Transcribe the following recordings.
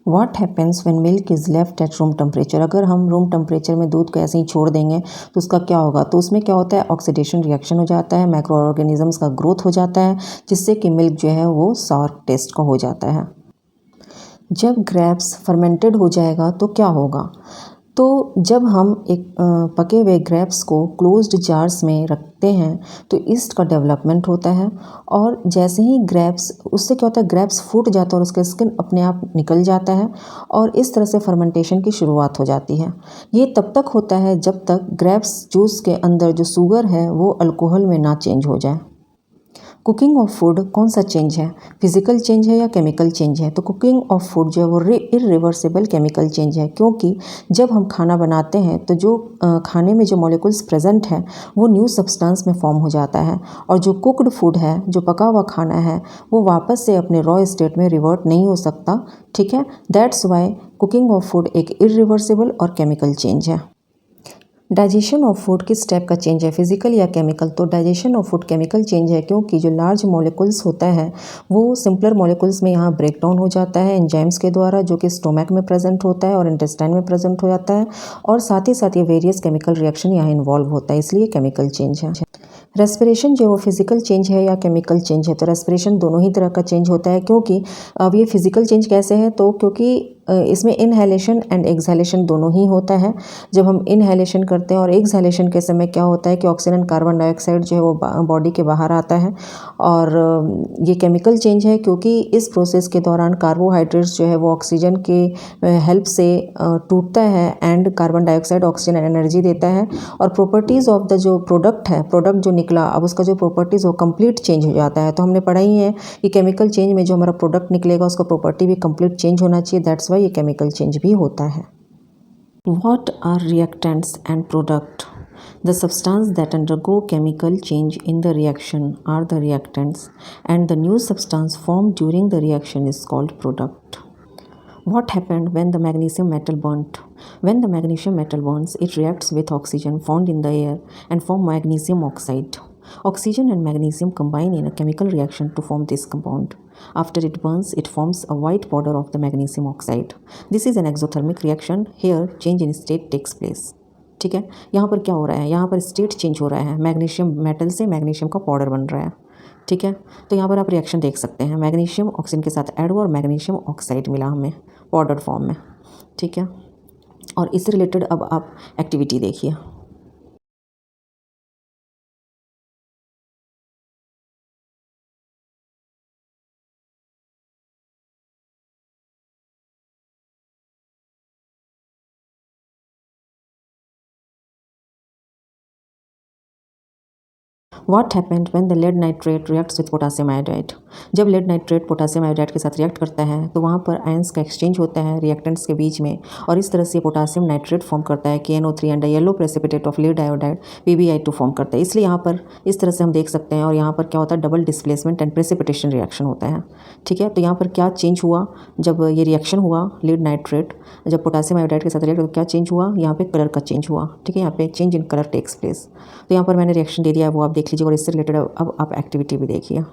What happens when milk is left at room temperature. अगर हम room temperature में दूध को ऐसे ही छोड़ देंगे तो उसका क्या होगा, तो उसमें क्या होता है, ऑक्सीडेशन रिएक्शन हो जाता है, माइक्रो ऑर्गेनिजम्स का ग्रोथ हो जाता है, जिससे कि मिल्क जो है वो सॉर टेस्ट का हो जाता है। जब ग्रेप्स फर्मेंटेड हो जाएगा तो क्या होगा, तो जब हम एक पके हुए ग्रेप्स को क्लोज्ड जार्स में रखते हैं तो ईस्ट का डेवलपमेंट होता है, और जैसे ही ग्रेप्स, उससे क्या होता है, ग्रेप्स फूट जाता है और उसका स्किन अपने आप निकल जाता है, और इस तरह से फर्मेंटेशन की शुरुआत हो जाती है। ये तब तक होता है जब तक ग्रेप्स जूस के अंदर जो शुगर है वो अल्कोहल में ना चेंज हो जाए। कुकिंग ऑफ फूड कौन सा चेंज है, फिजिकल चेंज है या केमिकल चेंज है, तो कुकिंग ऑफ फूड जो है वो इरिवर्सिबल केमिकल चेंज है, क्योंकि जब हम खाना बनाते हैं तो जो खाने में जो मॉलिक्यूल्स प्रेजेंट है वो न्यू सब्सटेंस में फॉर्म हो जाता है, और जो कुक्ड फूड है, जो पका हुआ खाना है, वो वापस से अपने रॉ स्टेट में रिवर्ट नहीं हो सकता। ठीक है, that's why cooking of food एक इरिवर्सिबल और केमिकल चेंज है। डाइजेशन ऑफ फूड किस टाइप का चेंज है, फिजिकल या केमिकल, तो digestion of food chemical change है, क्योंकि जो लार्ज मॉलिक्यूल्स होता है वो सिंपलर मॉलिक्यूल्स में यहाँ ब्रेक डाउन हो जाता है एंजाइम्स के द्वारा, जो कि स्टोमक में प्रेजेंट होता है और इंटेस्टाइन में प्रेजेंट हो जाता है, और साथ ही ये वेरियस केमिकल रिएक्शन यहाँ इन्वॉल्व होता है, इसलिए केमिकल चेंज है। रेस्पिरेशन जो वो फिजिकल चेंज है या केमिकल चेंज है, तो रेस्पिरेशन दोनों ही तरह का चेंज होता है, क्योंकि अब ये फिजिकल चेंज कैसे है, तो क्योंकि इसमें इनहेलेशन एंड एक्सहेलेशन दोनों ही होता है। जब हम इनहेलेशन करते हैं और एक्सहेलेशन के समय क्या होता है कि ऑक्सीजन कार्बन डाइऑक्साइड जो है वो बॉडी के बाहर आता है, और ये केमिकल चेंज है, क्योंकि इस प्रोसेस के दौरान कार्बोहाइड्रेट्स जो है वो ऑक्सीजन के हेल्प से टूटता है, and carbon dioxide oxygen energy देता है, और प्रॉपर्टीज़ ऑफ द जो प्रोडक्ट है, प्रोडक्ट जो निकला, अब उसका जो प्रॉपर्टीज़ वो कंप्लीट चेंज हो जाता है। तो हमने पढ़ा ही है कि केमिकल चेंज में जो हमारा प्रोडक्ट निकलेगा उसका प्रॉपर्टी भी कंप्लीट चेंज होना चाहिए, दैट्स वाई ये केमिकल चेंज भी होता है। What are reactants and product? The substance that undergo chemical change in the reaction are the reactants, and the new substance formed during the reaction is called product. What happened when the magnesium metal burnt? When the magnesium metal burns, it reacts with oxygen found in the air and form magnesium oxide. Oxygen and magnesium combine in a chemical reaction to form this compound. After it burns, it forms a white powder of the magnesium oxide. This is an exothermic reaction. Here, change in state takes place. ठीक है, यहाँ पर क्या हो रहा है, यहाँ पर स्टेट चेंज हो रहा है, मैग्नीशियम मेटल से मैग्नीशियम का पाउडर बन रहा है। ठीक है, तो यहाँ पर आप रिएक्शन देख सकते हैं, मैग्नीशियम ऑक्सीजन के साथ ऐड हुआ और मैग्नीशियम ऑक्साइड मिला हमें पाउडर फॉर्म में। ठीक है, और इससे रिलेटेड अब आप एक्टिविटी देखिए। What happened when the lead nitrate reacts with potassium iodide? जब लेड नाइट्रेट पोटासियम आयोडाइड के साथ रिएक्ट करता है तो वहाँ पर आयंस का एक्सचेंज होता है रिएक्टेंट्स के बीच में, और इस तरह से पोटासियम नाइट्रेट फॉर्म करता है KNO3 and yellow precipitate of lead iodide PbI2 form करता है। इसलिए यहाँ पर इस तरह से हम देख सकते हैं, और यहाँ पर क्या होता है, double displacement and precipitation reaction होता है। ठीक है, तो यहाँ पर क्या चेंज हुआ जब ये रिएक्शन हुआ, लेड नाइट्रेट जब पोटासियम आयोडाइड के साथ रिएक्ट, तो क्या चेंज हुआ, यहाँ पे कलर का चेंज हुआ। ठीक है, यहाँ पे change in colour takes place. तो यहाँ पर मैंने रिएक्शन दे दिया है, वो आप देख लीजिए, और इससे रिलेटेड अब आप एक्टिविटी भी देखिए।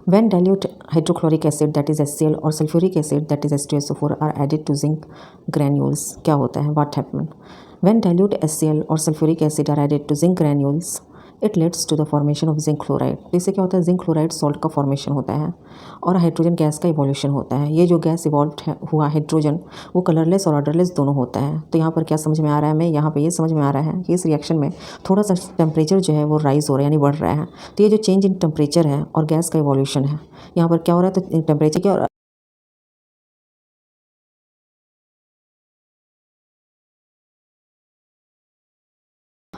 When dilute hydrochloric acid that is HCl or sulfuric acid that is H2SO4 are added to zinc granules, क्या होता है, what happen? When dilute HCl or sulfuric acid are added to zinc granules, it leads to the formation of zinc chloride. तो इससे क्या होता है, zinc chloride salt का formation होता है और हाइड्रोजन गैस का इवोल्यूशन होता है। ये जो गैस इवॉल्व हुआ हाइड्रोजन, वो कलरलेस और ऑर्डरलेस दोनों होता है। तो यहाँ पर क्या समझ में आ रहा है, हमें यहाँ पे ये समझ में आ रहा है कि इस रिएक्शन में थोड़ा सा टेम्परेचर जो है वो राइज हो रहा है, यानी बढ़ रहा है। तो ये जो चेंज इन टेम्परेचर है और गैस का इवोल्यूशन है, यहाँ पर क्या हो रहा है, तो टेम्परेचर क्या, और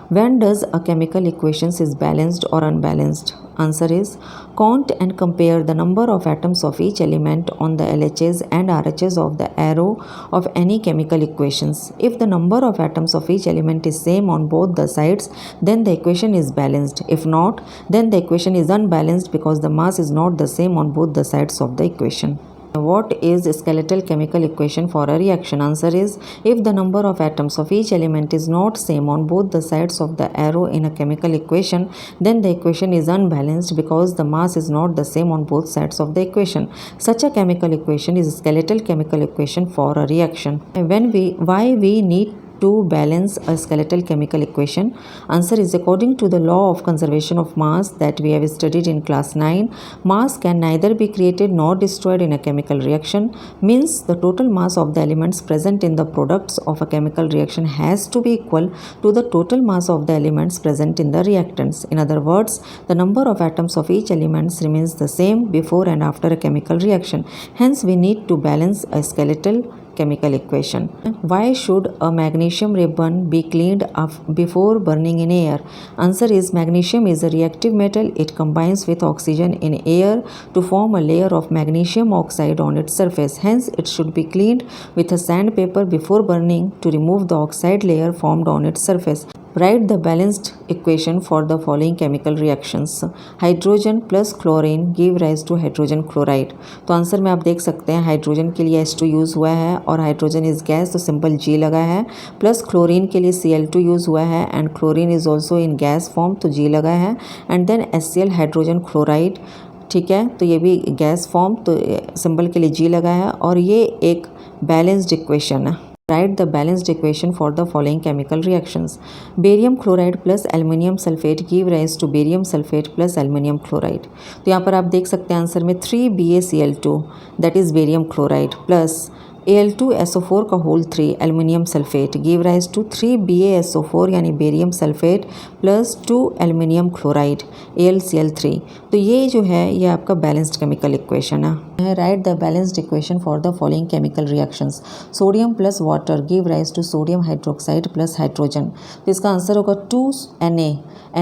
When does a chemical equation is balanced or unbalanced? Answer is count and compare the number of atoms of each element on the LHS and RHS of the arrow of any chemical equations. If the number of atoms of each element is same on both the sides, then the equation is balanced. If not, then the equation is unbalanced because the mass is not the same on both the sides of the equation. What is skeletal chemical equation for a reaction? Answer is if the number of atoms of each element is not same on both the sides of the arrow in a chemical equation, then the equation is unbalanced because the mass is not the same on both sides of the equation. Such a chemical equation is a skeletal chemical equation for a reaction. Why we need to balance a skeletal chemical equation? Answer is according to the law of conservation of mass that we have studied in class 9, mass can neither be created nor destroyed in a chemical reaction. Means the total mass of the elements present in the products of a chemical reaction has to be equal to the total mass of the elements present in the reactants. In other words, the number of atoms of each element remains the same before and after a chemical reaction. Hence, we need to balance a skeletal chemical equation. Why should a magnesium ribbon be cleaned up before burning in air? Answer is magnesium is a reactive metal. It combines with oxygen in air to form a layer of magnesium oxide on its surface. Hence, it should be cleaned with a sandpaper before burning to remove the oxide layer formed on its surface. Write the balanced equation for the following chemical reactions. Hydrogen plus chlorine give rise to hydrogen chloride. तो answer में आप देख सकते हैं hydrogen के लिए H2 use हुआ है और हाइड्रोजन इज गैस तो सिंपल G लगा है, प्लस क्लोरीन के लिए Cl2 यूज़ हुआ है and chlorine is also in gas form तो G लगा है and then HCl hydrogen chloride. ठीक है, तो ये भी गैस फॉर्म तो सिंबल के लिए G लगा है और ये एक बैलेंस्ड इक्वेशन है. Write the balanced equation for the following chemical reactions. Barium chloride plus aluminium sulfate give rise to barium sulfate plus aluminium chloride. तो यहाँ पर आप देख सकते हैं आंसर में 3BaCl2 that is barium chloride plus Al2SO4 का whole 3 aluminium sulphate give rise to 3BaSO4 यानी barium sulphate plus 2 aluminium chloride AlCl3. तो ये जो है ये आपका बैलेंस्ड केमिकल इक्वेशन है. Write the balanced equation for the following chemical reactions. Sodium plus water give rise to sodium hydroxide plus hydrogen. तो इसका आंसर होगा 2Na.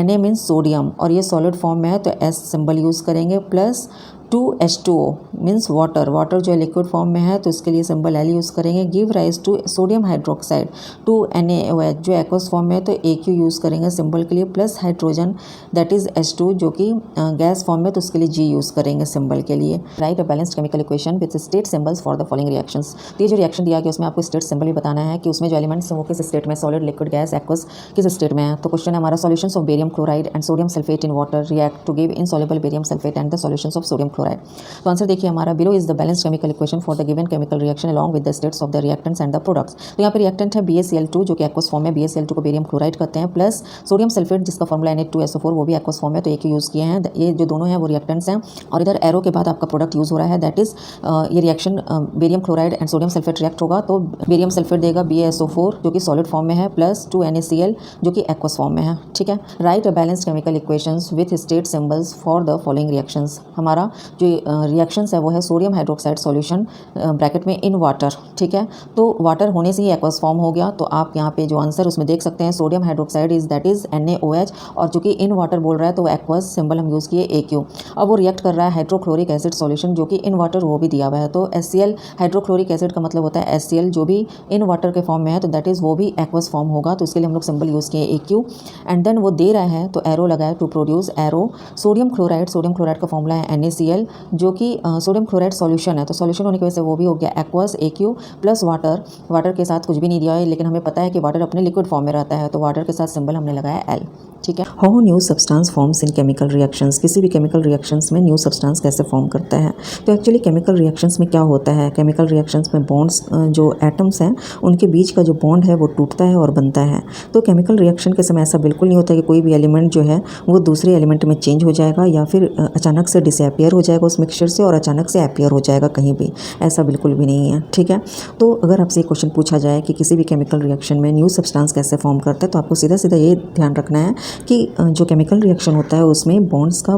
Na मीन्स सोडियम और ये सॉलिड फॉर्म में है तो S सिंबल यूज़ करेंगे plus 2H2O means water. Water जो लिक्विड फॉर्म में है तो इसके लिए सिंबल L यूज़ करेंगे. Give rise to sodium hydroxide 2NaOH जो एक्वस फॉर्म में है तो AQ यूज़ करेंगे सिंबल के लिए plus hydrogen that is H2 जो कि गैस फॉर्म में तो उसके लिए G यूज़ करेंगे सिंबल के लिए. Right a balanced chemical equation with state symbols for the following reactions. तो ये जो रिएक्शन दिया गया उसमें आपको स्टेट सिंबल भी बताना है कि उसमें जो एलिमेंट्स हैं वो किस स्टेट में, सॉलिड लिक्विड गैस एक्वस किस स्टेट में है. तो क्वेश्चन है हमारा solutions of barium chloride and sodium sulphate in water react to give insoluble barium sulphate and the solutions of sodium chloride. तो आंसर देखिए हमारा below is the balanced chemical equation for the given chemical reaction along with the states of the reactants and the products. तो यहाँ पे reactant है BaCl2 जो कि aqueous form में BaCl2 को बेरियम क्लोराइड कहते हैं प्लस सोडियम सल्फेट जिसका फॉर्मूला Na2SO4 वो भी एक्वस फॉर्म है तो एक यूज़ किए हैं. ये जो दोनों हैं वो रिएक्टेंट्स हैं और इधर एरो के बाद आपका प्रोडक्ट यूज़ हो रहा है दैट इज ये reaction barium chloride and sodium sulphate react होगा तो बेरियम सल्फेट देगा BaSO4 जो कि सॉलिड फॉर्म में है प्लस 2NaCl जो कि एक्वस फॉर्म में है. ठीक है, right a balanced chemical equations with state symbols for the following reactions. हमारा जो रिएक्शंस है वो है सोडियम हाइड्रोक्साइड सॉल्यूशन ब्रैकेट में इन वाटर. ठीक है, तो वाटर होने से ही एक्वस फॉर्म हो गया तो आप यहाँ पे जो आंसर उसमें देख सकते हैं sodium hydroxide is that is NaOH और जो कि इन वाटर बोल रहा है तो एक्वस सिंबल हम यूज़ किए AQ. अब वो रिएक्ट कर रहा है हाइड्रोक्लोरिक एसिड सॉल्यूशन जो कि इन वाटर वो भी दिया हुआ है तो HCl हाइड्रोक्लोरिक एसिड का मतलब होता है HCl जो भी इन वाटर के फॉर्म में है तो दैट इज़ वो भी एक्वस फॉर्म होगा तो इसके लिए हम लोग सिंबल यूज़ किए AQ एंड देन वो दे रहा है तो एरो लगाया to produce arrow. Sodium chloride का फॉर्मूला है NaCl जो कि सोडियम क्लोराइड सॉल्यूशन है तो सॉल्यूशन होने की वजह से वो भी हो गया एक्वस AQ प्लस वाटर के साथ कुछ भी नहीं दिया है लेकिन हमें पता है कि वाटर अपने लिक्विड फॉर्म में रहता है तो वाटर के साथ सिंबल हमने लगाया L. ठीक है, how new substance forms in chemical reactions. किसी भी केमिकल रिएक्शंस में न्यू सब्सटेंस कैसे फॉर्म करता है. तो एक्चुअली केमिकल रिएक्शंस में क्या होता है, केमिकल रिएक्शंस में बॉन्ड्स जो एटम्स हैं उनके बीच का जो बॉन्ड है वो टूटता है और बनता है. तो केमिकल रिएक्शन के समय ऐसा बिल्कुल नहीं होता कि कोई भी एलिमेंट जो है वो दूसरे एलिमेंट में चेंज हो जाएगा या फिर अचानक से डिसअपियर हो जाएगा उस मिक्सचर से और अचानक से अपियर हो जाएगा कहीं भी, ऐसा बिल्कुल भी नहीं है. ठीक है, तो अगर आपसे ये क्वेश्चन पूछा जाए कि किसी भी केमिकल रिएक्शन में न्यू सब्सटेंस कैसे फॉर्म करता है तो आपको सीधा सीधा ये ध्यान रखना है कि जो केमिकल रिएक्शन होता है उसमें बॉन्ड्स का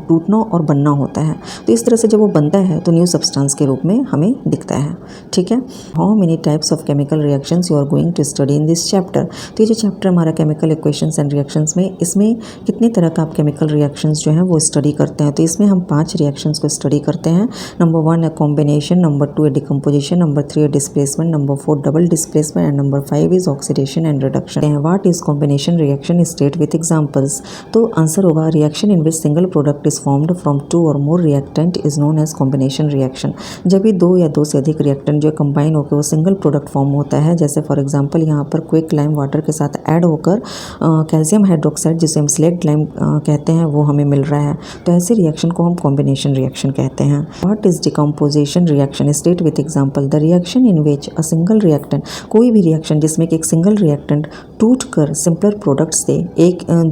टूटना और बनना होता है। तो इस तरह से जब वो बनता है तो न्यू सब्सटेंस के रूप में हमें दिखता है। ठीक है, how many types of chemical reactions you are going to study in this chapter. तो ये जो चैप्टर हमारा केमिकल इक्वेशंस एंड रिएक्शंस में, इसमें कितने तरह का आप केमिकल रिएक्शंस जो हैं वो स्टडी करते हैं। तो इसमें हम 5 रिएक्शंस को स्टडी करते हैं। नंबर 1 है कॉम्बिनेशन, नंबर 2 है डिकम्पोजिशन, नंबर 3 है displacement, number 4 double displacement and number 5 is oxidation and reduction. What is combination reaction, state with examples. तो आंसर होगा reaction in which single product is formed from 2 or more reactant is known as combination reaction. जब भी 2 या 2 से अधिक reactant जो combine होकर वो सिंगल प्रोडक्ट फॉर्म होता है, जैसे फॉर एग्जांपल यहाँ पर क्विक लाइम वाटर के साथ ऐड होकर कैल्शियम हाइड्रोक्साइड जिसे हम स्लेक्ट लाइम कहते हैं वो हमें मिल रहा है, तो ऐसे रिएक्शन को हम कॉम्बिनेशन रिएक्शन कहते हैं। What is decomposition reaction, state with example. The reaction in which a single reactant, कोई भी रिएक्शन जिसमें कि एक सिंगल रिएक्टेंट टूट कर सिंपलर प्रोडक्ट्स दे,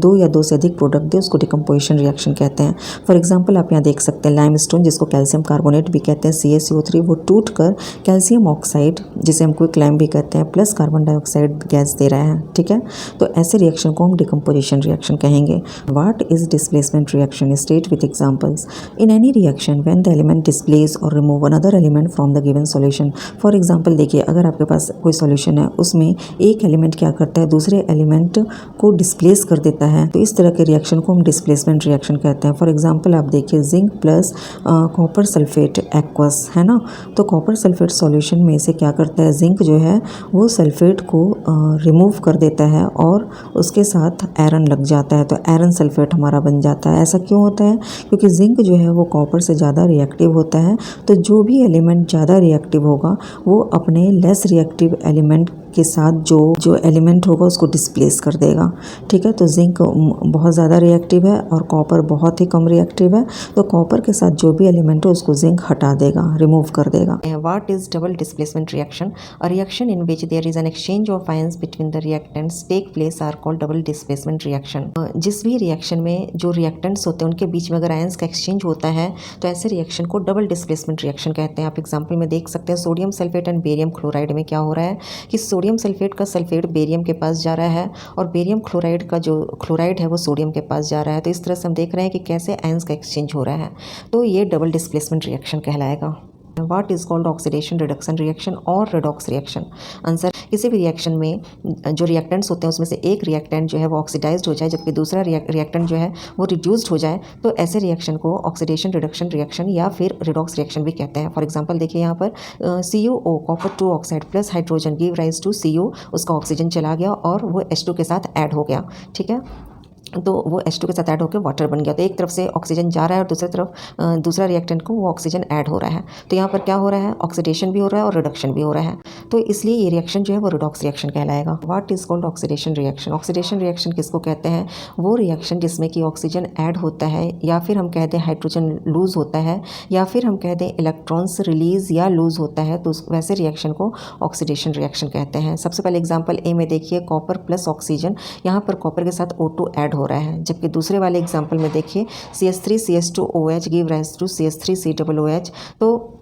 2 या 2 से अधिक प्रोडक्ट दे, उसको डिकम्पोजिशन रिएक्शन कहते हैं। फॉर एग्जांपल आप यहाँ देख सकते हैं लाइमस्टोन जिसको कैल्शियम कार्बोनेट भी कहते हैं, CaCO3, वो टूट कर कैल्शियम ऑक्साइड जिसे हम क्विक लाइम भी कहते हैं प्लस कार्बन डाइऑक्साइड गैस दे रहा है। ठीक है, तो ऐसे रिएक्शन को हम डिकम्पोजिशन रिएक्शन कहेंगे। What is displacement reaction, state with examples. In any reaction when the element displace or remove another element from the given solution. For example देखिए, अगर आपके पास कोई सॉल्यूशन है, उसमें एक एलिमेंट क्या करता है, दूसरे एलिमेंट को डिस्प्लेस कर देता है, तो इस तरह के रिएक्शन को हम डिस्प्लेसमेंट रिएक्शन कहते हैं। फॉर एग्जांपल आप देखिए zinc plus copper sulphate aqueous है ना, तो कॉपर सल्फेट सॉल्यूशन में से क्या करता है, जिंक जो है वो सल्फेट को रिमूव कर देता है और उसके साथ आयरन लग जाता है, तो आयरन सल्फेट हमारा बन जाता है। ऐसा क्यों होता है, क्योंकि जिंक जो है वो कॉपर से ज़्यादा रिएक्टिव होता है, तो जो भी एलिमेंट ज़्यादा रिएक्टिव होगा वो अपने लेस रिएक्टिव एलिमेंट के साथ जो एलिमेंट होगा उसको डिस्प्लेस कर देगा। ठीक है, तो जिंक बहुत ज़्यादा रिएक्टिव है और कॉपर बहुत ही कम रिएक्टिव है, तो कॉपर के साथ जो भी एलिमेंट है उसको जिंक हटा देगा, रिमूव कर देगा। What is double displacement reaction, a reaction in which there is an exchange of ions between the reactants take place are called double displacement reaction. जिस भी रिएक्शन में जो रिएक्टेंट्स होते हैं उनके बीच में अगर आयंस का एक्सचेंज होता है तो ऐसे रिएक्शन को डबल डिस्प्लेसमेंट रिएक्शन कहते हैं। आप एग्जाम्पल में देख सकते हैं sodium sulphate and barium chloride में क्या हो रहा है कि सोडियम सल्फेट का सल्फेट बेरियम के पास जा रहा है और बेरियम क्लोराइड का जो क्लोराइड है वो सोडियम के पास जा रहा है। तो इस तरह से हम देख रहे हैं कि कैसे आयंस का एक्सचेंज हो रहा है, तो ये डबल डिस्प्लेसमेंट रिएक्शन कहलाएगा। What is called oxidation reduction reaction और रिडॉक्स रिएक्शन। आंसर, किसी भी रिएक्शन में जो रिएक्टेंट्स होते हैं उसमें से एक रिएक्टेंट जो है वो ऑक्सीडाइज्ड हो जाए जबकि दूसरा रिएक्टेंट जो है वो रिड्यूस्ड हो जाए, तो ऐसे रिएक्शन को ऑक्सीडेशन रिडक्शन रिएक्शन या फिर रिडॉक्स रिएक्शन भी कहते हैं। फॉर एग्जांपल देखिए यहाँ पर CuO copper 2 oxide plus hydrogen give rise to Cu, उसका ऑक्सीजन चला गया और वो H2 के साथ ऐड हो गया। ठीक है, तो वो H2 के साथ ऐड होकर वाटर बन गया। तो एक तरफ से ऑक्सीजन जा रहा है और दूसरी तरफ दूसरा रिएक्टेंट को वो ऑक्सीजन ऐड हो रहा है, तो यहाँ पर क्या हो रहा है, ऑक्सीडेशन भी हो रहा है और रिडक्शन भी हो रहा है, तो इसलिए ये रिएक्शन जो है वो रिडॉक्स रिएक्शन कहलाएगा। What is called oxidation reaction, oxidation reaction किसको कहते हैं, वो रिएक्शन जिसमें कि ऑक्सीजन ऐड होता है या फिर हम कहते हैं हाइड्रोजन लूज होता है या फिर हम कहते हैं इलेक्ट्रॉन्स रिलीज या लूज होता है, तो वैसे रिएक्शन को ऑक्सीडेशन रिएक्शन कहते हैं। सबसे पहले एग्जाम्पल ए में देखिए कॉपर प्लस ऑक्सीजन, यहाँ पर कॉपर के साथ O2 ऐड हो रहा है, जबकि दूसरे वाले एग्जाम्पल में देखिए CH3CH2OH give rise to CH3COOH, तो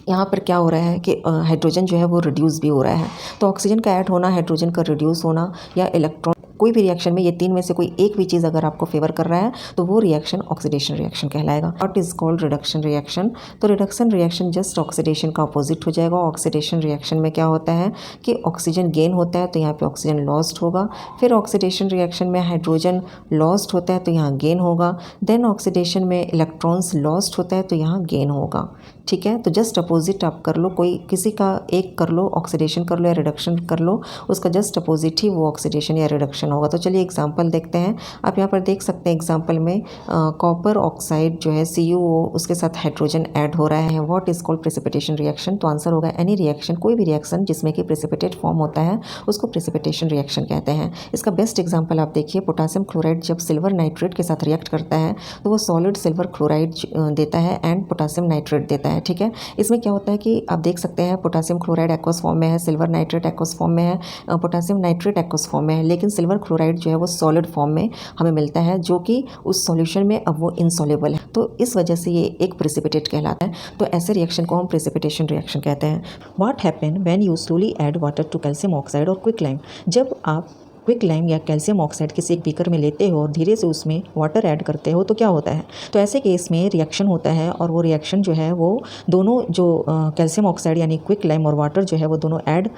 यहाँ पर क्या हो रहा है कि हाइड्रोजन जो है वो रिड्यूस भी हो रहा है। तो ऑक्सीजन का ऐड होना, हाइड्रोजन का रिड्यूस होना या इलेक्ट्रॉन, कोई भी रिएक्शन में ये तीन में से कोई एक भी चीज़ अगर आपको फेवर कर रहा है तो वो रिएक्शन ऑक्सीडेशन रिएक्शन कहलाएगा। What is called reduction reaction, तो रिडक्शन रिएक्शन जस्ट ऑक्सीडेशन का अपोजिट हो जाएगा। ऑक्सीडेशन रिएक्शन में क्या होता है कि ऑक्सीजन गेन होता है तो यहाँ पे ऑक्सीजन लॉस्ट होगा, फिर ऑक्सीडेशन रिएक्शन में हाइड्रोजन लॉस्ट होता है तो यहाँ गेन होगा, देन ऑक्सीडेशन में इलेक्ट्रॉन्स लॉस्ट होता है तो यहाँ गेन होगा। ठीक है, तो जस्ट अपोजिट आप कर लो, कोई किसी का एक कर लो, ऑक्सीडेशन कर लो या रिडक्शन कर लो, उसका जस्ट अपोजिट ही वो ऑक्सीडेशन या रिडक्शन होगा। तो चलिए एग्जांपल देखते हैं। आप यहाँ पर देख सकते हैं एग्जांपल में कॉपर ऑक्साइड जो है CuO, उसके साथ हाइड्रोजन ऐड हो रहा है। What is called precipitation reaction, तो आंसर होगा एनी रिएक्शन, कोई भी रिएक्शन जिसमें कि प्रेसिपिटेट फॉर्म होता है उसको प्रेसिपिटेशन रिएक्शन कहते हैं। इसका बेस्ट एग्जाम्पल आप देखिए, पोटासियम क्लोराइड जब सिल्वर नाइट्रेट के साथ रिएक्ट करता है तो वो सॉलिड सिल्वर क्लोराइड देता है एंड पोटासियम नाइट्रेट देता है। ठीक है, इसमें क्या होता है कि आप देख सकते हैं पोटासियम क्लोराइड एक्वस फॉर्म में है, सिल्वर नाइट्रेट एक्वस फॉर्म में है, पोटासियम नाइट्रेट एक्वस फॉर्म में है, लेकिन सिल्वर क्लोराइड जो है वो सॉलिड फॉर्म में हमें मिलता है जो कि उस सॉल्यूशन में अब वो इनसॉल्युबल है, तो इस वजह से ये एक प्रेसिपिटेट कहलाता है। तो ऐसे रिएक्शन को हम प्रेसिपिटेशन रिएक्शन कहते हैं। What happen when you slowly add water to calcium oxide और क्विक लाइम, जब आप क्विक लाइम या कैल्शियम ऑक्साइड किसी एक बीकर में लेते हो और धीरे से उसमें वाटर ऐड करते हो तो क्या होता है, तो ऐसे केस में रिएक्शन होता है और वो रिएक्शन जो है वो दोनों जो कैल्शियम ऑक्साइड यानी क्विक लाइम और वाटर जो है वो दोनों ऐड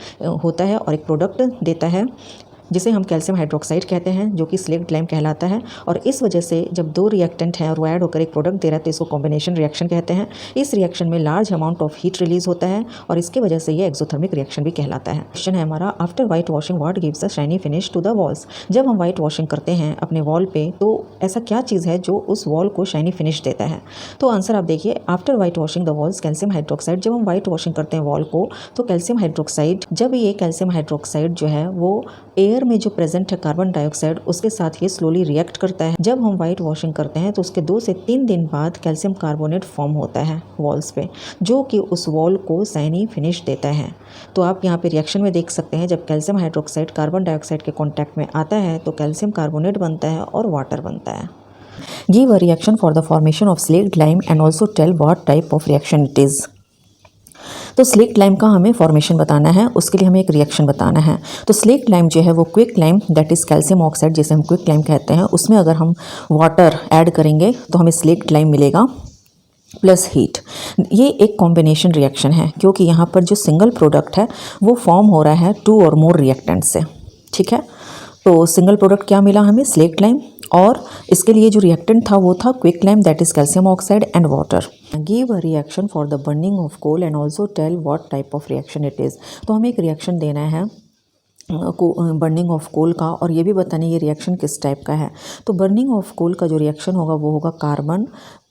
होता है और एक प्रोडक्ट देता है जिसे हम कैल्शियम हाइड्रोक्साइड कहते हैं, जो कि स्लेक्ड लाइम कहलाता है। और इस वजह से जब दो रिएक्टेंट हैं और वो ऐड होकर एक प्रोडक्ट दे रहा है तो इसको कॉम्बिनेशन रिएक्शन कहते हैं। इस रिएक्शन में large amount of heat release होता है और इसकी वजह से ये एक्सोथर्मिक रिएक्शन भी कहलाता है। क्वेश्चन है हमारा, after white washing what gives a shiny finish to the walls. जब हम व्हाइट वॉशिंग करते हैं अपने वॉल पे तो ऐसा क्या चीज़ है जो उस वॉल को शाइनी फिनिश देता है, तो आंसर आप देखिए, after white washing the walls calcium hydroxide. जब हम व्हाइट वॉशिंग करते हैं वॉल को तो कैल्शियम हाइड्रोक्साइड, जब ये कैल्शियम हाइड्रोक्साइड जो है वो एयर में जो प्रेजेंट है कार्बन डाइऑक्साइड उसके साथ ये स्लोली रिएक्ट करता है। जब हम व्हाइट वॉशिंग करते हैं तो उसके 2 से 3 दिन बाद कैल्शियम कार्बोनेट फॉर्म होता है वॉल्स पे, जो कि उस वॉल को शाइनी फिनिश देता है। तो आप यहाँ पे रिएक्शन में देख सकते हैं, जब कैल्शियम हाइड्रोक्साइड कार्बन डाइऑक्साइड के कॉन्टैक्ट में आता है तो कैल्शियम कार्बोनेट बनता है और वाटर बनता है। Give a reaction for the formation of slaked lime and also tell what type of reaction it is. तो स्लेक्ड लाइम का हमें फॉर्मेशन बताना है, उसके लिए हमें एक रिएक्शन बताना है। तो स्लेक्ड लाइम जो है वो quick lime that is calcium oxide जिसे हम क्विक लाइम कहते हैं, उसमें अगर हम वाटर ऐड करेंगे तो हमें स्लेक्ड लाइम मिलेगा प्लस हीट। ये एक कॉम्बिनेशन रिएक्शन है क्योंकि यहाँ पर जो सिंगल प्रोडक्ट है वो फॉर्म हो रहा है 2 और मोर रिएक्टेंट से, ठीक है। तो सिंगल प्रोडक्ट क्या मिला हमें, स्लेक्ड लाइम, और इसके लिए जो रिएक्टेंट था वो था quick lime that is calcium oxide and water. Give a reaction for the burning of coal and also tell what type of reaction it is. तो हमें एक रिएक्शन देना है बर्निंग ऑफ कोल का और ये भी बताना ये रिएक्शन किस टाइप का है। तो बर्निंग ऑफ कोल का जो रिएक्शन होगा वो होगा carbon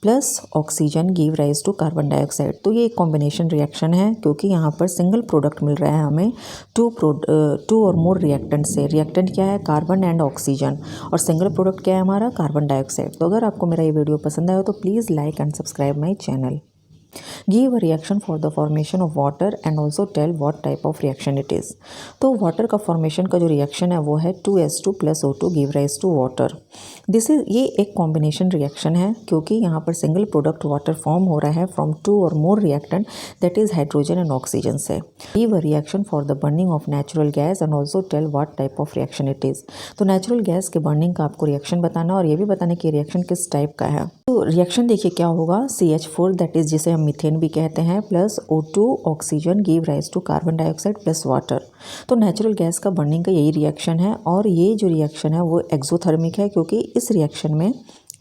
plus oxygen give rise to carbon dioxide. तो ये एक कॉम्बिनेशन रिएक्शन है क्योंकि यहाँ पर सिंगल प्रोडक्ट मिल रहा है हमें टू और मोर रिएक्टेंट से। रिएक्टेंट क्या है, कार्बन एंड ऑक्सीजन, और सिंगल प्रोडक्ट क्या है हमारा, कार्बन डाइऑक्साइड। तो अगर आपको मेरा ये वीडियो पसंद आया तो please like and subscribe my channel. Give a reaction for the formation of water and also tell what type of reaction it is. तो वाटर का फॉर्मेशन का जो रिएक्शन है वो है 2s2 + O2 give rise to water. ये एक combination reaction है क्योंकि यहाँ पर सिंगल प्रोडक्ट वाटर फॉर्म हो रहा है from 2 or more reactant that is hydrogen and oxygen से। Give a reaction for the burning of natural gas and also tell what type of reaction it is. तो natural gas के burning का आपको reaction बताना और ये भी बताना कि रिएक्शन किस टाइप का है। तो रिएक्शन देखिए क्या होगा, CH4 दैट इज जिसे हम मीथेन भी कहते हैं plus O2 oxygen give rise to carbon dioxide plus water. तो नेचुरल गैस का बर्निंग का यही रिएक्शन है और ये जो रिएक्शन है वो एक्सोथर्मिक है क्योंकि इस रिएक्शन में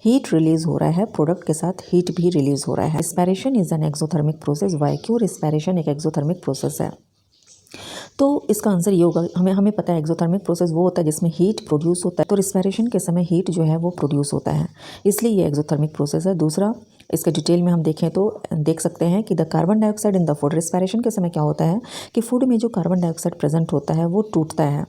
हीट रिलीज हो रहा है, प्रोडक्ट के साथ हीट भी रिलीज हो रहा है। Respiration is an exothermic process. Why, क्यों रिस्पायरेशन एक एक्सोथर्मिक प्रोसेस है? तो इसका आंसर ये होगा, हमें पता है एक्सोथर्मिक प्रोसेस वो होता है जिसमें हीट प्रोड्यूस होता है, तो रिस्पायरेशन के समय हीट जो है वो प्रोड्यूस होता है, इसलिए ये एक्सोथर्मिक प्रोसेस है। दूसरा, इसके डिटेल में हम देखें तो देख सकते हैं कि the carbon dioxide in the food. Respiration के समय क्या होता है कि फूड में जो कार्बन डाइऑक्साइड प्रेजेंट होता है वो टूटता है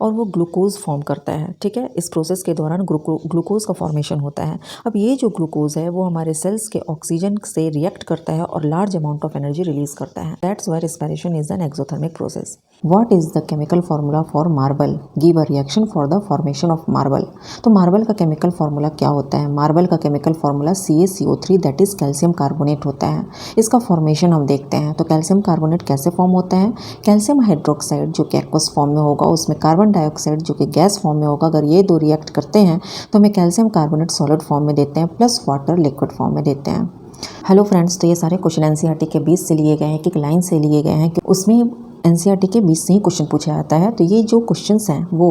और वो ग्लूकोज फॉर्म करता है, ठीक है। इस प्रोसेस के दौरान ग्लूकोज का फॉर्मेशन होता है। अब ये जो ग्लूकोज है वो हमारे सेल्स के ऑक्सीजन से रिएक्ट करता है और large amount of energy release करता है। That's why respiration is an exothermic process. What is the chemical formula for marble? Give a reaction for the formation of marble. तो मार्बल का chemical formula क्या होता है? मार्बल का chemical formula CaCO3 that is calcium carbonate होता है। इसका formation हम देखते हैं। तो कैल्शियम कार्बोनेट कैसे फॉर्म होता है? कैल्शियम हाइड्रोक्साइड जो कि एक्वस फॉर्म में होगा, उसमें कार्बन डाइऑक्साइड जो कि गैस फॉर्म में होगा, अगर ये दो रिएक्ट करते हैं तो हमें कैल्शियम कार्बोनेट सॉलिड फॉर्म में देते हैं प्लस वाटर लिक्विड फॉर्म में देते हैं। हेलो फ्रेंड्स, तो ये सारे क्वेश्चन एनसीईआरटी के बीच से लिए गए हैं, एक लाइन से लिए गए हैं कि उसमें एनसीईआरटी के बीच से ही क्वेश्चन पूछा जाता है। तो ये जो क्वेश्चंस हैं वो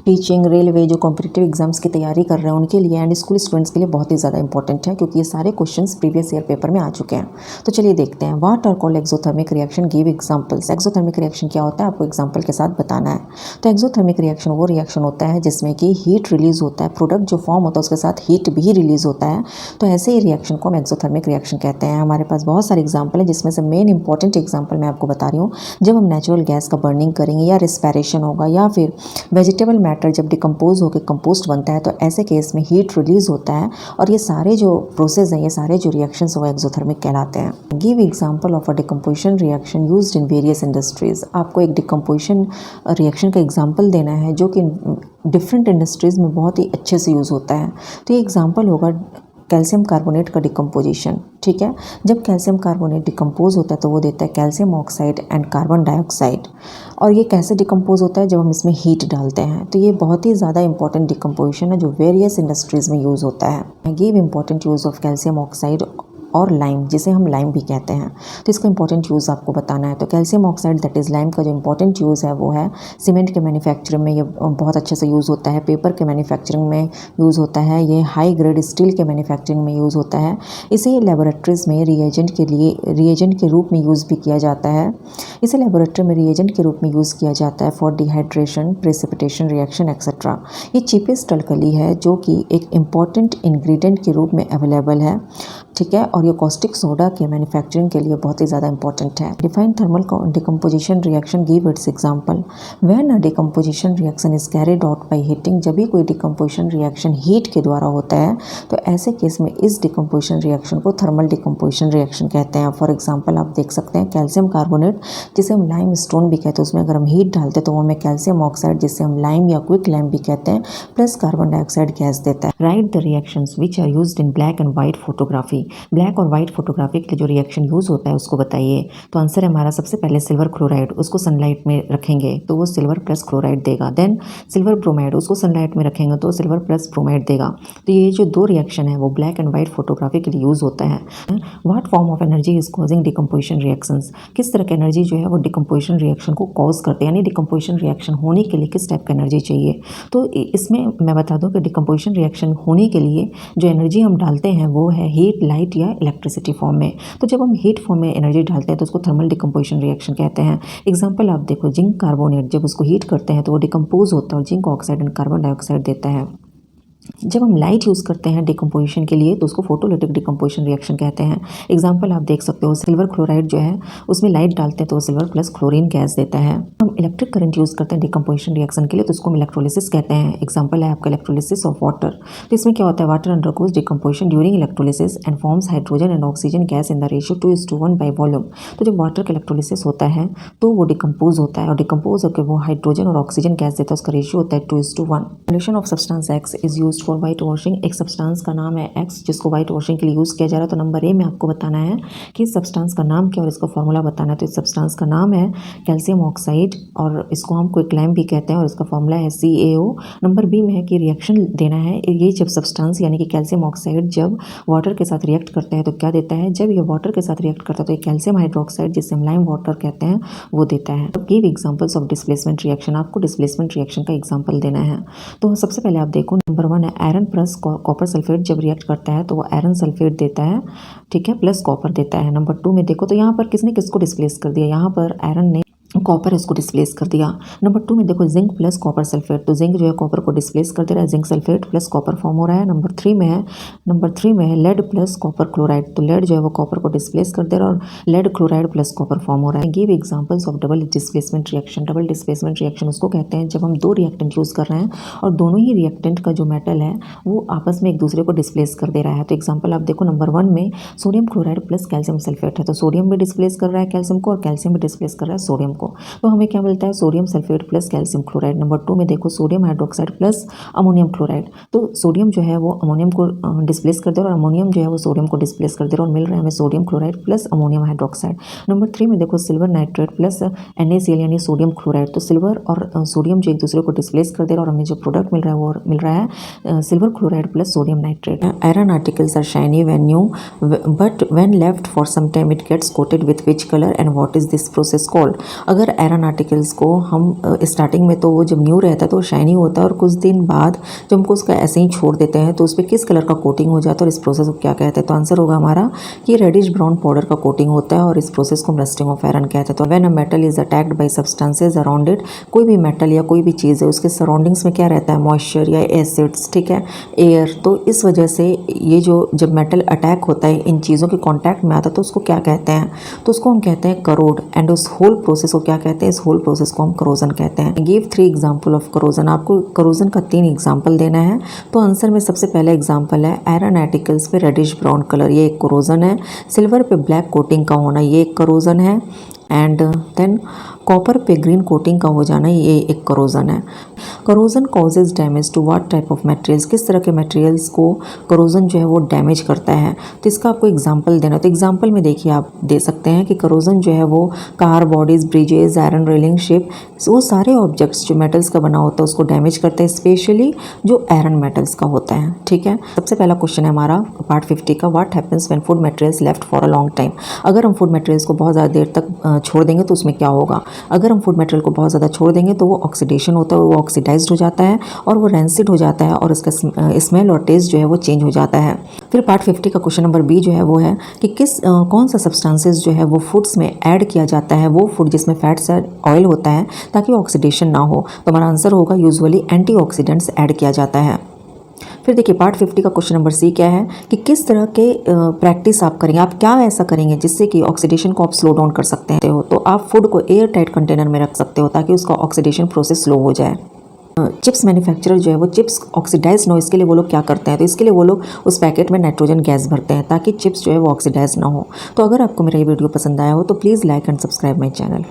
टीचिंग, रेलवे, जो कॉम्पिटिटिव एग्जाम्स की तैयारी कर रहे हैं उनके लिए एंड स्कूल स्टूडेंट्स के लिए बहुत ही ज़्यादा इंपॉर्टेंट है क्योंकि ये सारे क्वेश्चंस प्रीवियस ईयर पेपर में आ चुके हैं। तो चलिए देखते हैं। What are called exothermic reaction? Give examples. Exothermic reaction क्या होता है आपको एग्जाम्पल के साथ बताना है। तो एक्सोथर्मिक रिएक्शन वो रिएक्शन होता है जिसमें कि हीट रिलीज होता है, प्रोडक्ट जो फॉर्म होता है उसके साथ हीट भी रिलीज होता है। तो ऐसे ही रिएक्शन को हम एक्सोथर्मिक रिएक्शन कहते हैं। हमारे पास बहुत सारे एग्जाम्पल है जिसमें से मेन इंपॉर्टेंट एग्जाम्पल मैं आपको बता रही हूँ। जब हम नेचुरल गैस का बर्निंग करेंगे या रिस्पायरेशन होगा या फिर वेजिटेबल मैटर जब डिकम्पोज होकर कंपोस्ट बनता है तो ऐसे केस में हीट रिलीज होता है और ये सारे जो प्रोसेस हैं, ये सारे जो रिएक्शंस वो एक्सोथर्मिक कहलाते हैं। Give example of a decomposition reaction used in various industries. आपको एक डिकम्पोजिशन रिएक्शन का एग्जांपल देना है जो कि डिफरेंट इंडस्ट्रीज़ में बहुत ही अच्छे से यूज़ होता है। तो ये एग्जांपल होगा कैल्शियम कार्बोनेट का डिकम्पोजिशन, ठीक है। जब कैल्शियम कार्बोनेट डिकम्पोज होता है तो वो देता है calcium oxide and carbon dioxide. और ये कैसे डिकम्पोज होता है, जब हम इसमें हीट डालते हैं। तो ये बहुत ही ज़्यादा इंपॉर्टेंट डिकम्पोजिशन है जो वेरियस इंडस्ट्रीज़ में यूज़ होता है। Give important use of calcium oxide और लाइम, जिसे हम लाइम भी कहते हैं। तो इसका इंपॉर्टेंट यूज़ आपको बताना है। तो calcium oxide that is lime का जो इंपॉर्टेंट यूज़ है वो है सीमेंट के मैन्युफैक्चरिंग में ये बहुत अच्छे से यूज़ होता है, पेपर के मैन्युफैक्चरिंग में यूज़ होता है, ये हाई ग्रेड स्टील के मैन्युफैक्चरिंग में यूज़ होता है। इसे लेबोरेटरीज़ में रिएजेंट के रूप में यूज़ भी किया जाता है। इसे लेबोरेटरी में रिएजेंट के रूप में यूज़ किया जाता है for dehydration, precipitation reaction etcetera. ये चीपेस्ट अल्कली है जो कि एक इम्पॉर्टेंट इंग्रेडिएंट के रूप में अवेलेबल है, ठीक है। और ये कॉस्टिक सोडा के मैन्युफैक्चरिंग के लिए बहुत ही ज़्यादा इंपॉर्टेंट है। Define thermal decomposition reaction, give its example. When a decomposition reaction is carried out by heating, जब भी कोई डिकम्पोजिशन रिएक्शन हीट के द्वारा होता है तो ऐसे केस में इस डिकम्पोजिशन रिएक्शन को थर्मल डिकम्पोजिशन रिएक्शन कहते हैं। फॉर एग्जाम्पल आप देख सकते हैं कैल्शियम कार्बोनेट, जिसे हम लाइम स्टोन भी कहते हैं, उसमें अगर हम हीट डालते हैं तो वो हमें कैल्शियम ऑक्साइड, जिसे हम लाइम या क्विक लाइम भी कहते हैं, प्लस कार्बन डाइऑक्साइड गैस देता है। Write the reactions which are used in black and white photography. Black और वाइट फोटोग्राफी के लिए जो रिएक्शन यूज़ होता है उसको बताइए। तो आंसर है हमारा सबसे पहले सिल्वर क्लोराइड, उसको सनलाइट में रखेंगे तो वो सिल्वर प्लस क्लोराइड देगा। देन सिल्वर ब्रोमाइड, उसको सनलाइट में रखेंगे तो सिल्वर प्लस ब्रोमाइड देगा। तो ये जो दो रिएक्शन है वो ब्लैक एंड वाइट फोटोग्राफी के लिए यूज़ होता है। What form of energy is causing decomposition reactions, किस तरह की एनर्जी जो है वो डिकम्पोजिशन रिएक्शन को कॉज करते हैं, यानी डिकम्पोजिशन रिएक्शन होने के लिए किस टाइप की एनर्जी चाहिए। तो इसमें मैं बता दूं कि डिकम्पोजिशन रिएक्शन होने के लिए जो एनर्जी हम डालते हैं वो है हीट, लाइट या इलेक्ट्रिसिटी फॉर्म में। तो जब हम हीट फॉर्म में एनर्जी डालते हैं तो उसको थर्मल डिकम्पोजिशन रिएक्शन कहते हैं। एग्जांपल आप देखो, जिंक कार्बोनेट, जब उसको हीट करते हैं तो वो डिकम्पोज होता है और zinc oxide and carbon dioxide देता है। जब हम लाइट यूज़ करते हैं डिकम्पोजिशन के लिए तो उसको फोटोलिटिक डिकम्पोजिशन रिएक्शन कहते हैं। एग्जांपल आप देख सकते हो, सिल्वर क्लोराइड जो है उसमें लाइट डालते हैं तो वो सिल्वर प्लस क्लोरीन गैस देता है। हम इलेक्ट्रिक करंट यूज़ करते हैं डिकम्पोजिशन रिएक्शन के लिए तो उसको हम इलेक्ट्रोलिसिस कहते हैं। एग्जांपल है आपका इलेक्ट्रोलिसिस ऑफ वाटर। तो इसमें क्या होता है, water undergoes decomposition during electrolysis and forms hydrogen and oxygen gas in the ratio 2:1 by volume. तो जब वाटर का इलेक्ट्रोलिसिस होता है तो वो डिकम्पोज होता है और डिकम्पोज होकर वो हाइड्रोजन और ऑक्सीजन गैस देता है, उसका रेशियो होता है 2:1। Solution of substance x is used for white washing. एक सब्सटेंस का नाम है एक्स जिसको व्हाइट वॉशिंग के लिए यूज़ किया जा रहा है। तो नंबर ए में आपको बताना है कि इस सब्सटेंस का नाम क्या और इसका फॉर्मूला बताना है। तो इस सब्सटेंस का नाम है कैल्शियम ऑक्साइड और इसको हम क्विकलाइम भी कहते हैं और इसका फॉर्मूला है CaO। नंबर बी में है कि रिएक्शन देना है। ये जब सब्सटेंस यानी कि कैल्शियम ऑक्साइड जब वाटर के साथ रिएक्ट करता है तो क्या देता है, जब ये वाटर के साथ रिएक्ट करता है तो ये कैल्शियम हाइड्रोक्साइड, जिसे हम लाइम वाटर कहते हैं, वो देता है। तो give examples of displacement reaction, आपको डिस्प्लेसमेंट रिएक्शन का एग्जांपल देना है। तो सबसे पहले आप देखो, नंबर 1 है आयरन प्लस कॉपर सल्फेट, जब रिएक्ट करता है तो वो आयरन सल्फेट देता है, ठीक है, प्लस कॉपर देता है। नंबर 2 में देखो तो यहाँ पर किसने किसको डिस्प्लेस कर दिया, यहाँ पर आयरन ने कॉपर इसको डिस्प्लेस कर दिया। नंबर 2 में देखो जिंक प्लस कॉपर सल्फेट, तो जिंक जो है कॉपर को डिस्प्लेस कर दे रहा है, zinc sulphate plus copper form हो रहा है। नंबर 3 में है लेड प्लस कॉपर क्लोराइड, तो लेड जो है वो कॉपर को डिस्प्लेस कर दे रहा है और lead chloride plus copper form हो रहा है। Give examples of double displacement reaction. Double displacement reaction उसको कहते हैं जब हम दो रिएक्टेंट यूज़ कर रहे हैं और दोनों ही रिएक्टेंट का जो मेटल है वो आपस में एक दूसरे को डिस्प्लेस कर दे रहा है। तो एग्जाम्पल आप देखो, नंबर 1 में sodium chloride plus calcium sulphate है, तो सोडियम भी डिस्प्लेस कर रहा है कैल्शियम को और कैल्शियम भी डिस्प्लेस कर रहा है सोडियम को। तो हमें क्या मिलता है, sodium sulphate plus calcium chloride. Number 2 में देखो sodium hydroxide plus ammonium chloride, तो सोडियम जो है वो अमोनियम को डिस्प्लेस कर दे रहा है और अमोनियम जो है वो सोडियम को डिस्प्लेस कर दे रहा है और मिल रहा है हमें sodium chloride plus ammonium hydroxide. Number 3 में देखो सिल्वर नाइट्रेट प्लस NaCl यानी सोडियम क्लोराइड, तो सिल्वर और सोडियम जो एक दूसरे को डिस्प्लेस कर दे रहा है और हमें जो प्रोडक्ट मिल रहा है वो मिल रहा है silver chloride plus sodium nitrate. Iron articles are shiny when new but when left for some time it gets coated with which colour and what is this process called. अगर आयरन आर्टिकल्स को हम starting में तो वो जब new रहता है तो शाइनी होता है और कुछ दिन बाद जब हमको उसका ऐसे ही छोड़ देते हैं तो उस पर किस कलर का कोटिंग हो जाता है और इस प्रोसेस को क्या कहते हैं। तो आंसर होगा हमारा कि रेडिश ब्राउन पाउडर का कोटिंग होता है और इस प्रोसेस को रस्टिंग ऑफ आयरन कहते हैं। तो when a metal is attacked by substances around it, कोई भी मेटल या कोई भी चीज़ है उसके सराउंडिंग्स में क्या रहता है, मॉइस्चर या एसिड्स, ठीक है, एयर। तो इस वजह से ये जो जब मेटल अटैक होता है इन चीज़ों के कॉन्टैक्ट में आता है तो उसको क्या कहते हैं, तो उसको हम कहते हैं करोड। एंड उस होल प्रोसेस को क्या कहते हैं, इस होल प्रोसेस को हम करोजन कहते हैं। गिव 3 एग्जाम्पल ऑफ करोजन, आपको करोजन का 3 एग्जाम्पल देना है। तो आंसर में सबसे पहला एग्जाम्पल है आयरन आर्टिकल्स पे रेडिश ब्राउन कलर, ये एक करोजन है। सिल्वर पे ब्लैक कोटिंग का होना, ये एक करोजन है। एंड देन कॉपर पे ग्रीन कोटिंग का हो जाना ये एक करोजन है। Corrosion causes damage to what type of materials, किस तरह के मटेरियल्स को करोजन जो है वो डैमेज करता है। तो इसका आपको एग्जांपल देना, तो एग्जांपल में देखिए आप दे सकते हैं कि करोजन जो है वो car bodies, bridges, iron railing, ship, वो सारे ऑब्जेक्ट्स जो मेटल्स का बना होता है उसको डैमेज करते हैं, स्पेशली जो आयरन मेटल्स का होता है। ठीक है, सबसे पहला क्वेश्चन है हमारा पार्ट 50 का, what happens when food materials left for a long time. अगर हम फूड मटेरियल्स को बहुत ज़्यादा देर तक छोड़ देंगे तो उसमें क्या होगा। अगर हम फूड मटेरियल को बहुत ज़्यादा छोड़ देंगे तो वो ऑक्सीडेशन होता है, वो ऑक्सीडाइज्ड हो जाता है और वो रेंसिड हो जाता है और उसका स्मेल और टेस्ट जो है वो चेंज हो जाता है। फिर पार्ट 50 का क्वेश्चन नंबर बी जो है वो है कि कौन सा सब्सटेंसेस जो है वो फूड्स में ऐड किया जाता है, वो फूड जिसमें फैट्स या ऑयल होता है, ताकि ऑक्सीडेशन ना हो। तो हमारा आंसर होगा यूजुअली एंटीऑक्सीडेंट्स ऐड किया जाता है। फिर देखिए पार्ट 50 का क्वेश्चन नंबर सी क्या है कि किस तरह के प्रैक्टिस आप करेंगे, आप क्या ऐसा करेंगे जिससे कि ऑक्सीडेशन को आप स्लो डाउन कर सकते हो। तो आप फूड को एयर टाइट कंटेनर में रख सकते हो ताकि उसका ऑक्सीडेशन प्रोसेस स्लो हो जाए। चिप्स मैन्युफैक्चरर जो है वो चिप्स ऑक्सीडाइज ना हो, इसके लिए वो लोग क्या करते हैं, तो इसके लिए वो लोग उस पैकेट में नाइट्रोजन गैस भरते हैं ताकि चिप्स जो है वो ऑक्सीडाइज ना हो। तो अगर आपको मेरा ये वीडियो पसंद आया हो तो please like and subscribe my channel.